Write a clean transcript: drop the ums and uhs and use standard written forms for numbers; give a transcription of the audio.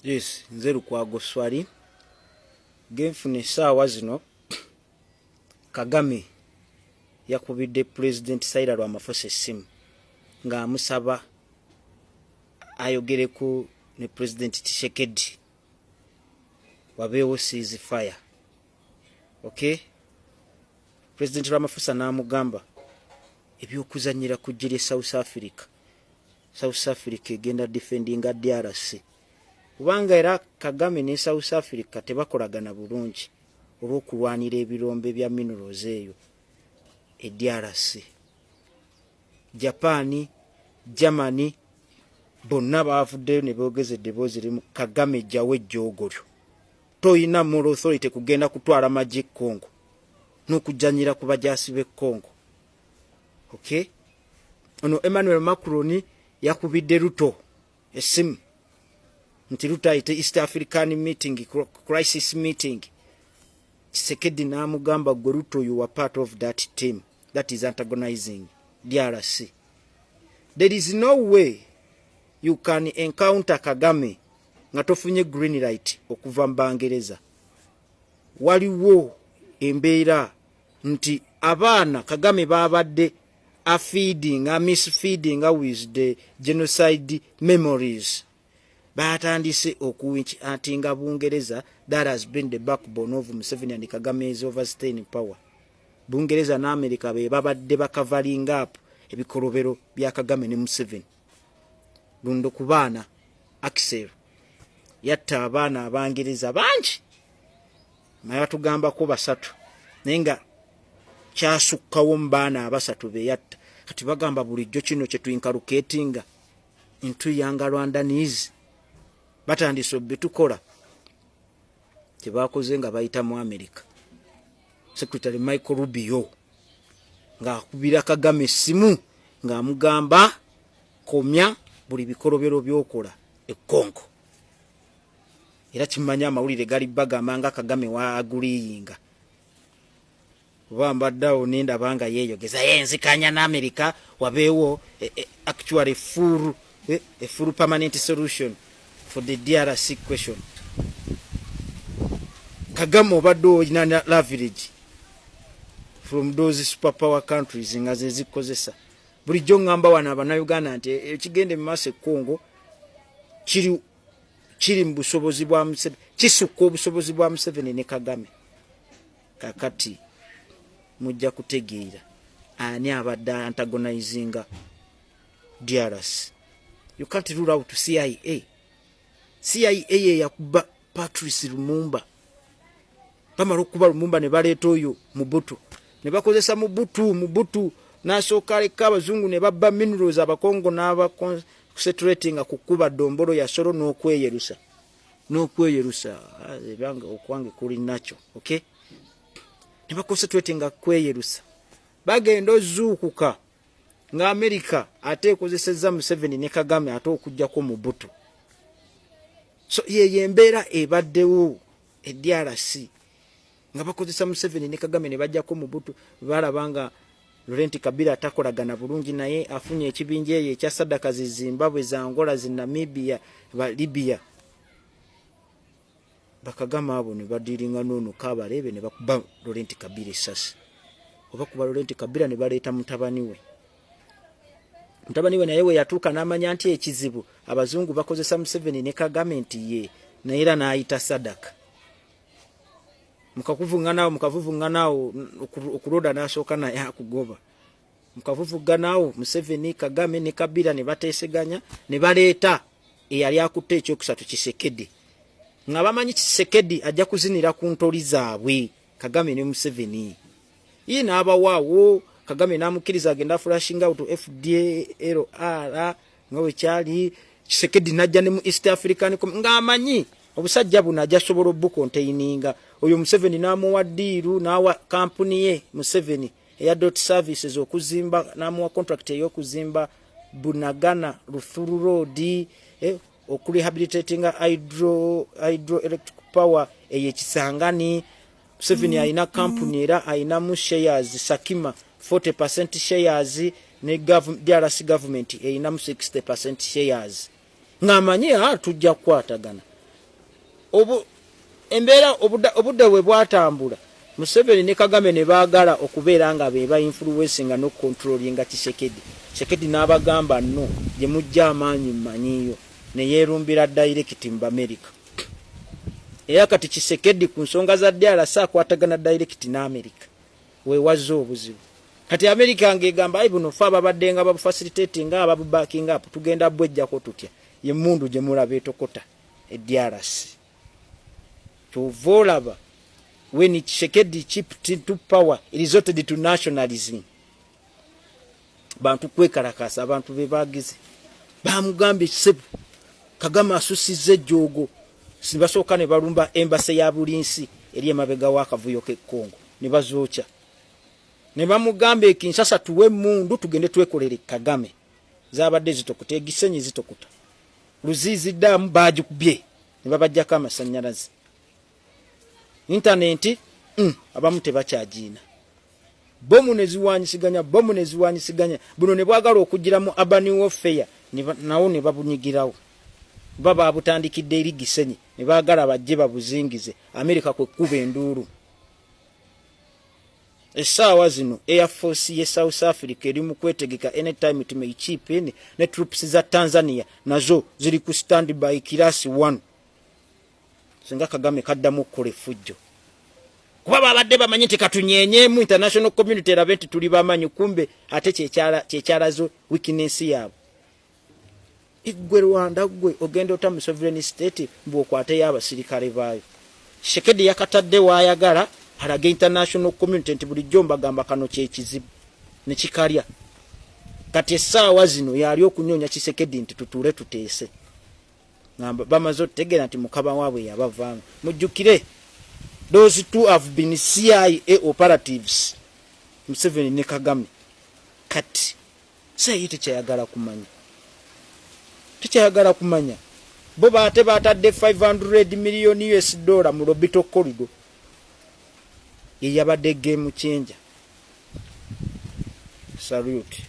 Yes, nzeru kwa Goswali. Genfune saawa zino Kagame yakubidde President Cyril Ramaphosa essimu ng'amusaba ayogereku ne President Tshisekedi wabeewo ceasefire. Okay? President Ramaphosa n'amugamba ebyokuzanyira ku ggye lye South Africa. South Africa egenda defendinga DRC. Kubanga era Kagame ne South Africa tebakolagana bulungi olw'okulwanira ebirombe bya minerals eyo e DRC. Japan, Germany bonna baavuddeyo ne boogezedde eddoboozi limu Kagame jjawo ejjoogolyo. Toyina moral authority kugenda kutwala magye Congo n'okujjanyira ku bajaasi b'e Congo. Okay? Ono Emmanuel Macron yakubidde Ruto essimu nti Ruto ayite East African meeting, crisis meeting. Tshisekedi n'amugamba gwe Ruto, you are part of that team that is antagonizing DRC. There is no way you can encounter Kagame nga tofunye green light okuva mu Bangereza. Waliwo embeera nti abaana Kagame babadde misfeeding with the genocide memories. Batandise okuwinchatinga Bungereza. That has been the backbone of Museveni and Kagame is overstaying power. Bungereza na America be babadde bakavaling up ebikolobero bya Kagame ne Museveni. Lundo ku baana Axel yatta abaana Abangereza bangi naye tugamba ko basatu nenga kyasukkawo mu baana abasatu be yatta. Kati bagamba bulijjo kino kye tuinkaluketinga into younger Rwandese batandise obitukola tebakoze nga bayita mu America. Secretary Michael Rubio ng'akubira Kagame essimu ng'amugamba komya buli bikolobero by'okola e Congo. Era kimanya amawulire gali bagamba nga Kagame waaguliyinga. Bambaddawo nenda banga yeeyogeza yenzikanya na America wabeewo actually a full permanent solution for the DRC question. Kagame obadde olina leverage from those superpower countries nga ze zikozesa. Bulijjo ngamba wana Abannayuganda nti ekigende mu maaso e Congo kiri mu busobozi bwa Museveni, kisukka obusobozi bwa Museveni ne Kagame. Kakati mujja kutegeera ani abadde antagonizinga DRC. You can't rule out CIA. CIA yakuba Patrice Lumumba. Bamala okuba Lumumba ne baleeta oyo Mobutu. Ne bakozesa Mobutu n'asooka aleka abazungu ne babba minerals Abakongo n'aba concentrating kukuba Dombolo ya Soro n'okweyerusa. Ebanga okwange kuli nakyo. Okay? Ne baconcentrating kweyerusa. Bagenda ozuukuka nga America ate ekozesezza Museveni ne Kagame ate okujjako Mobutu. So ye embeera ebaddewo e DRC nga bakozesa Museveni ne Kagame ne bajjako Mobutu. Balabanga Laurent Kabila atakolagana bulungi naye afunye ekibinja eyo ekya Sadaka zi Zimbabwe za Angola zi Namibia ba Libya. Bakagama abo ne badiringa nono kabalebe ne bakuba Laurent Kabila essasi. Oba kuba Laurent Kabila ne baleeta mutabani we naye we yatuuka n'amanya nti ekizibu abazungu bakozesa Museveni ne Kagame nti ye naye era n'ayita Sadaka. Mukavuvunganawo okuloda n'asooka naye akugoba. Mukavuvuganawo Museveni, Kagame ne Kabila ne bateeseganya ne baleeta eyali akutte ekyokusatu Tshisekedi. Nga bamanyi Tshisekedi ajja kuzinira ku ntoli zaabwe Kagame ne Museveni. Ye n'abawaawo Kagame n'amukkiriza agenda flashing out FDLR nga bwe kyali. Tshisekedi najja ne mu East African ng'amanyi obusajja buno ajja sobola obukonteininga. Oyo Museveni n'amuwa ddiiru n'awa kampuni ye Museveni eya dot services okuzimba n'amuwa contract ey'okuzimba Bunagana Rufuru Road okurehabilitatinga hydro electric power ey'Ekisangani. Museveni alina kampuni era alinamu shares Sakima 40% shares ne DRC government erinamu 60% shares. Ng'amanyi tujja kukwatagana. embeera obudde bwe bwatambula Museveni ne Kagame ne baagala okubeera nga be ba influencing no controlling Tshisekedi n'abagamba no gye mujja amaanyi mmanyiyo ne yeerumbira direct mu America era kati Tshisekedi ku nsonga za DRC akwatagana direct na America weewaze obuzibu kati America ngegamba ayi buno fa ababadde nga babufacilitating nga ababubacking up tugenda bwejjako tutya ye mundu gye mulaba etokota DRC Volaba when Tshisekedi chipped to power it resorted to nationalism bantu kwekalakasa abantu bebagize bamugambe sebu Kagame asusize jogo sibasoka ne balumba embassy ya bulinsi eri emabega wakavuyo ke Kongo ne bazocha ne bamugambe Kinshasa tuwe mundu tugende twekolere Kagame zabadde zitokuta egisenyi zitokuta Ruzizi damu bajukubye ne babajjako amasanyalazi internet abamu tebakyagina bomu neziwanyisiganya buno ne bwagala okugiramu urban warfare nawo ne babunyigirawo baba abutandikidde eri Gisenyi ne baagala bajje babuzingize America kwe kuba enduulu essaawa zino Air Force ye South Africa eri mu kwetegeka anytime it may chip in ne troops za Tanzania nazo ziri ku standby class 1 singa Kagame kaddamu kole fujjo kuba babadde bamanyi nti katunyenyemu international community erabe tuli bamanyi kumbe ate kyekyalazo weakness yabo igwe Rwanda gwe ogenda otamu sovereign state mbwokwate y'abasirikale baayo Tshisekedi yakatadde waayagala alaga international community nti bulijjo mbagamba kano kyekizibu ne kikalya kati essaawa zino yali okunyonya Tshisekedi nti tutuule tuteese ngamba bamaze otegera nti mukaba waabwe yabavanga mujjukire those two have been CIA operatives Museveni ne Kagame kati sayi tekyayagala kumanya bo baate batadde $500 million mu Lobito corridor yeyabadde game changer. Salute.